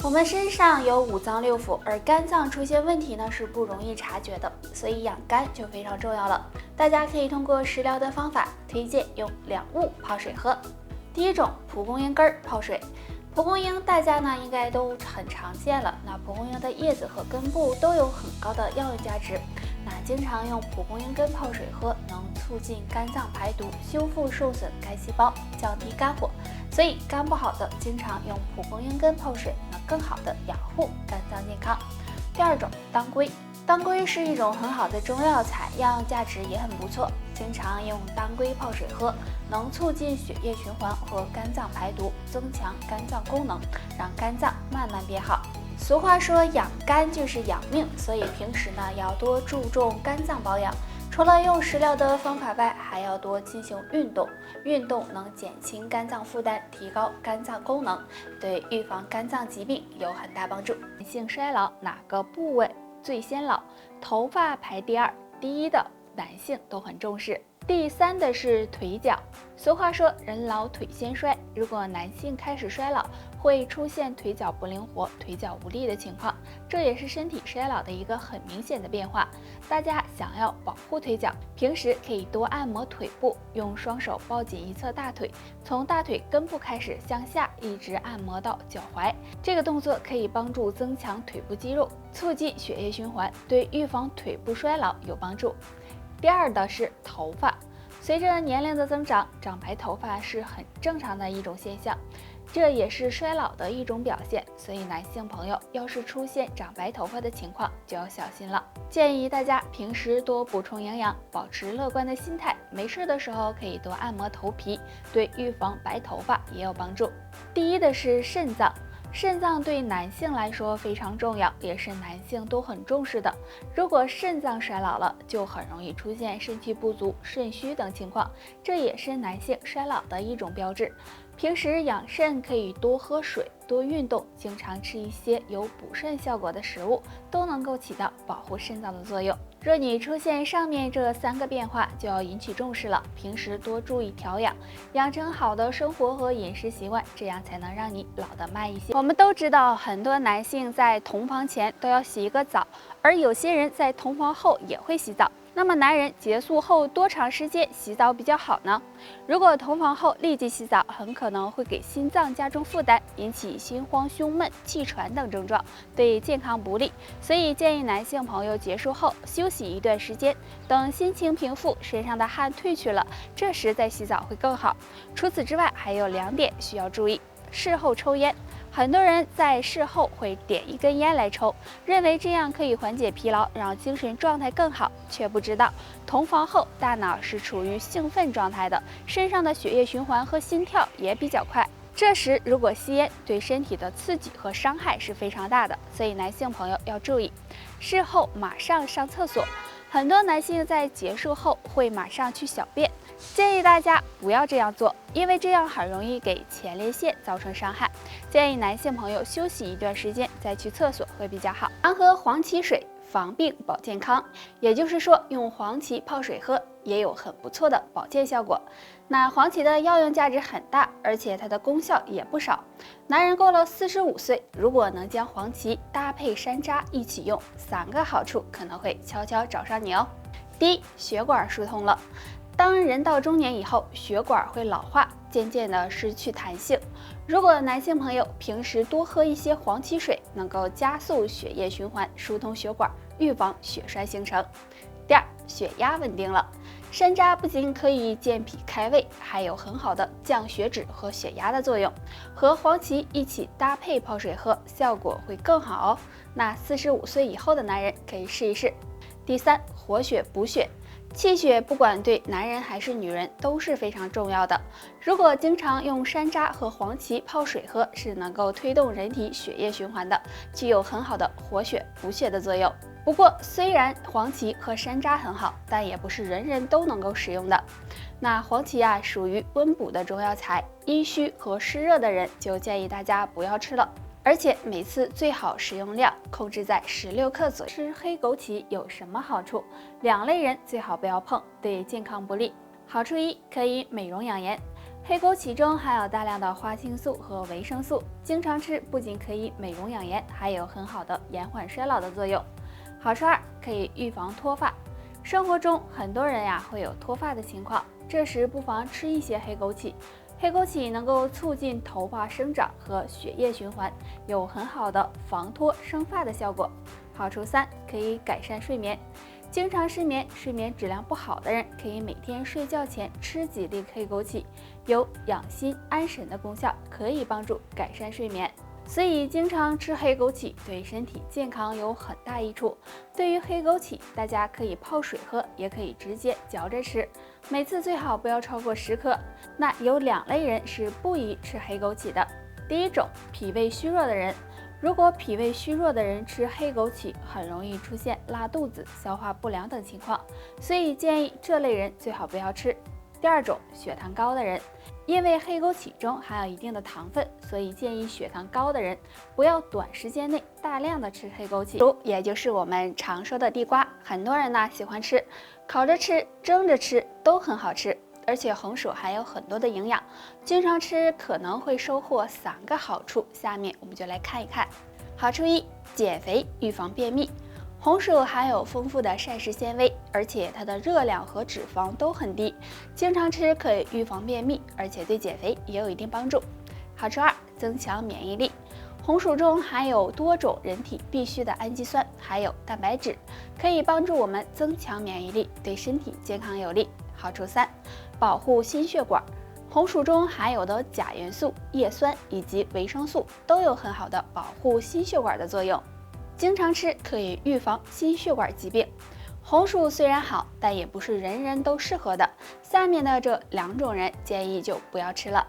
我们身上有五脏六腑，而肝脏出现问题呢是不容易察觉的，所以养肝就非常重要了。大家可以通过食疗的方法，推荐用两物泡水喝。第一种，蒲公英根泡水。蒲公英大家呢应该都很常见了，那蒲公英的叶子和根部都有很高的药用价值。那经常用蒲公英根泡水喝，能促进肝脏排毒，修复受损肝细胞，降低肝火。所以肝不好的，经常用蒲公英根泡水，能更好的养护肝脏健康。第二种，当归。当归是一种很好的中药材，药用价值也很不错。经常用当归泡水喝，能促进血液循环和肝脏排毒，增强肝脏功能，让肝脏慢慢变好。俗话说养肝就是养命，所以平时呢要多注重肝脏保养。除了用食疗的方法外，还要多进行运动。运动能减轻肝脏负担，提高肝脏功能，对预防肝脏疾病有很大帮助。男性衰老哪个部位最先老？头发排第二，第一的男性都很重视，第三的是腿脚。俗话说人老腿先衰，如果男性开始衰老，会出现腿脚不灵活、腿脚无力的情况，这也是身体衰老的一个很明显的变化。大家想要保护腿脚，平时可以多按摩腿部，用双手抱紧一侧大腿，从大腿根部开始向下，一直按摩到脚踝。这个动作可以帮助增强腿部肌肉，促进血液循环，对预防腿部衰老有帮助。第二的是头发。随着年龄的增长，长白头发是很正常的一种现象，这也是衰老的一种表现，所以男性朋友要是出现长白头发的情况，就要小心了。建议大家平时多补充营养，保持乐观的心态，没事的时候可以多按摩头皮，对预防白头发也有帮助。第一的是肾脏。肾脏对男性来说非常重要，也是男性都很重视的。如果肾脏衰老了，就很容易出现肾气不足、肾虚等情况，这也是男性衰老的一种标志。平时养肾可以多喝水、多运动，经常吃一些有补肾效果的食物，都能够起到保护肾脏的作用。若你出现上面这三个变化，就要引起重视了。平时多注意调养，养成好的生活和饮食习惯，这样才能让你老得慢一些。我们都知道，很多男性在同房前都要洗一个澡，而有些人在同房后也会洗澡。那么男人结束后多长时间洗澡比较好呢？如果同房后立即洗澡，很可能会给心脏加重负担，引起心慌、胸闷、气喘等症状，对健康不利。所以建议男性朋友结束后休息一段时间，等心情平复，身上的汗退去了，这时再洗澡会更好。除此之外，还有2点需要注意。事后抽烟。很多人在事后会点一根烟来抽，认为这样可以缓解疲劳，让精神状态更好，却不知道同房后大脑是处于兴奋状态的，身上的血液循环和心跳也比较快。这时如果吸烟，对身体的刺激和伤害是非常大的，所以男性朋友要注意。事后马上上厕所，很多男性在结束后会马上去小便，建议大家不要这样做，因为这样很容易给前列腺造成伤害。建议男性朋友休息一段时间再去厕所会比较好。常喝黄芪水，防病保健康，也就是说用黄芪泡水喝也有很不错的保健效果。那黄芪的药用价值很大，而且它的功效也不少。男人过了45岁，如果能将黄芪搭配山楂一起用，3个好处可能会悄悄找上你哦。第一，血管疏通了。当人到中年以后，血管会老化，渐渐的失去弹性。如果男性朋友平时多喝一些黄芪水，能够加速血液循环，疏通血管，预防血栓形成。第二，血压稳定了。山楂不仅可以健脾开胃，还有很好的降血脂和血压的作用。和黄芪一起搭配泡水喝，效果会更好哦。那45岁以后的男人可以试一试。第三，活血补血。气血不管对男人还是女人都是非常重要的。如果经常用山楂和黄芪泡水喝，是能够推动人体血液循环的，具有很好的活血补血的作用。不过，虽然黄芪和山楂很好，但也不是人人都能够使用的。那黄芪啊，属于温补的中药材，阴虚和湿热的人就建议大家不要吃了。而且每次最好食用量控制在16克左右。吃黑枸杞有什么好处？2类人最好不要碰，对健康不利。好处1，可以美容养颜。黑枸杞中含有大量的花青素和维生素，经常吃不仅可以美容养颜，还有很好的延缓衰老的作用。好处二，可以预防脱发。生活中很多人会有脱发的情况，这时不妨吃一些黑枸杞。黑枸杞能够促进头发生长和血液循环，有很好的防脱生发的效果。好处三，可以改善睡眠。经常失眠、睡眠质量不好的人，可以每天睡觉前吃几粒黑枸杞，有养心安神的功效，可以帮助改善睡眠。所以经常吃黑枸杞对身体健康有很大益处。对于黑枸杞，大家可以泡水喝，也可以直接嚼着吃，每次最好不要超过10克。那有2类人是不宜吃黑枸杞的。第一种，脾胃虚弱的人。如果脾胃虚弱的人吃黑枸杞，很容易出现拉肚子、消化不良等情况，所以建议这类人最好不要吃。第二种，血糖高的人，因为黑枸杞中含有一定的糖分，所以建议血糖高的人不要短时间内大量的吃黑枸杞，也就是我们常说的地瓜。很多人喜欢吃，烤着吃、蒸着吃都很好吃。而且红薯含有很多的营养，经常吃可能会收获3个好处。下面我们就来看一看。好处一，减肥预防便秘。红薯含有丰富的膳食纤维，而且它的热量和脂肪都很低，经常吃可以预防便秘，而且对减肥也有一定帮助。好处二，增强免疫力。红薯中含有多种人体必需的氨基酸，还有蛋白质，可以帮助我们增强免疫力，对身体健康有利。好处三，保护心血管。红薯中含有的钾元素、叶酸以及维生素都有很好的保护心血管的作用，经常吃可以预防心血管疾病。红薯虽然好，但也不是人人都适合的。下面的这2种人建议就不要吃了。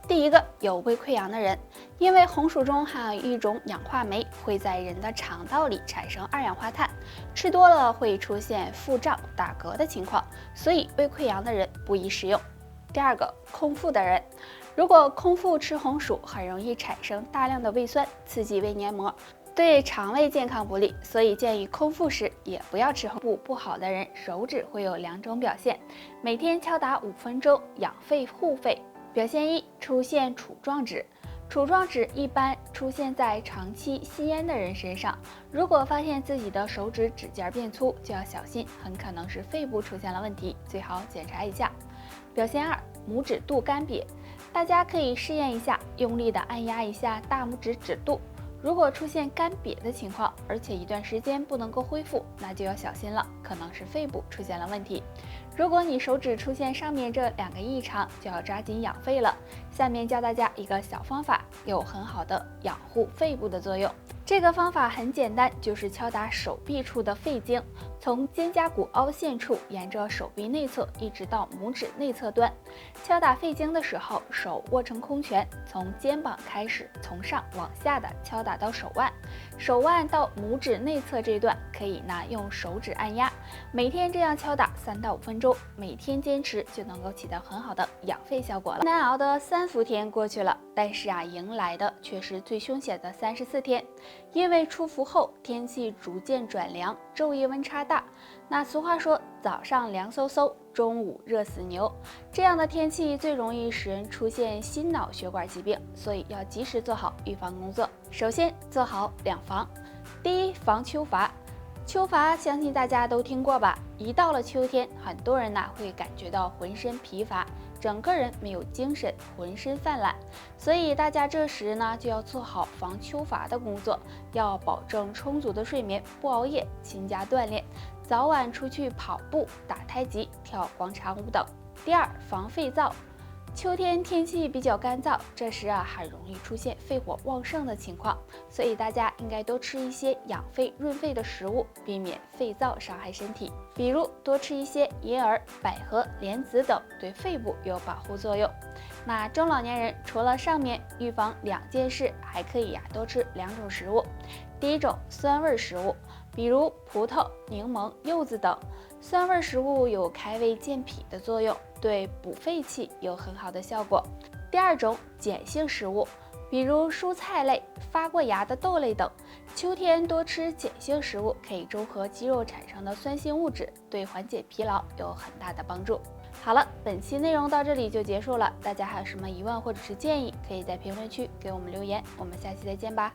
第一个，有胃溃疡的人，因为红薯中含有一种氧化酶，会在人的肠道里产生2氧化碳，吃多了会出现腹胀、打嗝的情况，所以胃溃疡的人不宜食用。第二个，空腹的人，如果空腹吃红薯，很容易产生大量的胃酸，刺激胃黏膜，对肠胃健康不利，所以建议空腹时也不要吃红薯。不好的人手指会有2种表现，每天敲打5分钟，养肺护肺。表现一，出现杵状指。杵状指一般出现在长期吸烟的人身上，如果发现自己的手指指尖变粗，就要小心，很可能是肺部出现了问题，最好检查一下。表现二，拇指肚干瘪。大家可以试验一下，用力的按压一下大拇指指肚，如果出现干瘪的情况，而且一段时间不能够恢复，那就要小心了，可能是肺部出现了问题。如果你手指出现上面这2个异常，就要抓紧养肺了。下面教大家一个小方法，有很好的养护肺部的作用。这个方法很简单，就是敲打手臂处的肺经，从肩胛骨凹陷处沿着手臂内侧一直到拇指内侧端。敲打肺经的时候，手握成空拳，从肩膀开始，从上往下的敲打到手腕，手腕到拇指内侧这段可以用手指按压，每天这样敲打3到5分钟，每天坚持就能够起到很好的养肺效果了。难熬的3伏天过去了，但是迎来的却是最凶险的34天。因为出伏后天气逐渐转凉，昼夜温差大。那俗话说，早上凉飕飕，中午热死牛。这样的天气最容易使人出现心脑血管疾病，所以要及时做好预防工作。首先做好2防。第一，防秋乏。秋乏相信大家都听过吧？一到了秋天，很多人会感觉到浑身疲乏，整个人没有精神，浑身泛懒。所以大家这时就要做好防秋乏的工作，要保证充足的睡眠，不熬夜，勤加锻炼，早晚出去跑步、打太极、跳广场舞等。第二，防肺燥。秋天天气比较干燥，这时很容易出现肺火旺盛的情况，所以大家应该多吃一些养肺润肺的食物，避免肺燥伤害身体。比如多吃一些银耳、百合、莲子等，对肺部有保护作用。那中老年人除了上面预防2件事，还可以多吃2种食物。第一种，酸味食物，比如葡萄、柠檬、柚子等。酸味食物有开胃健脾的作用，对补肺气有很好的效果。第二种，碱性食物，比如蔬菜类、发过芽的豆类等。秋天多吃碱性食物，可以中和肌肉产生的酸性物质，对缓解疲劳有很大的帮助。好了，本期内容到这里就结束了，大家还有什么疑问或者是建议，可以在评论区给我们留言，我们下期再见吧。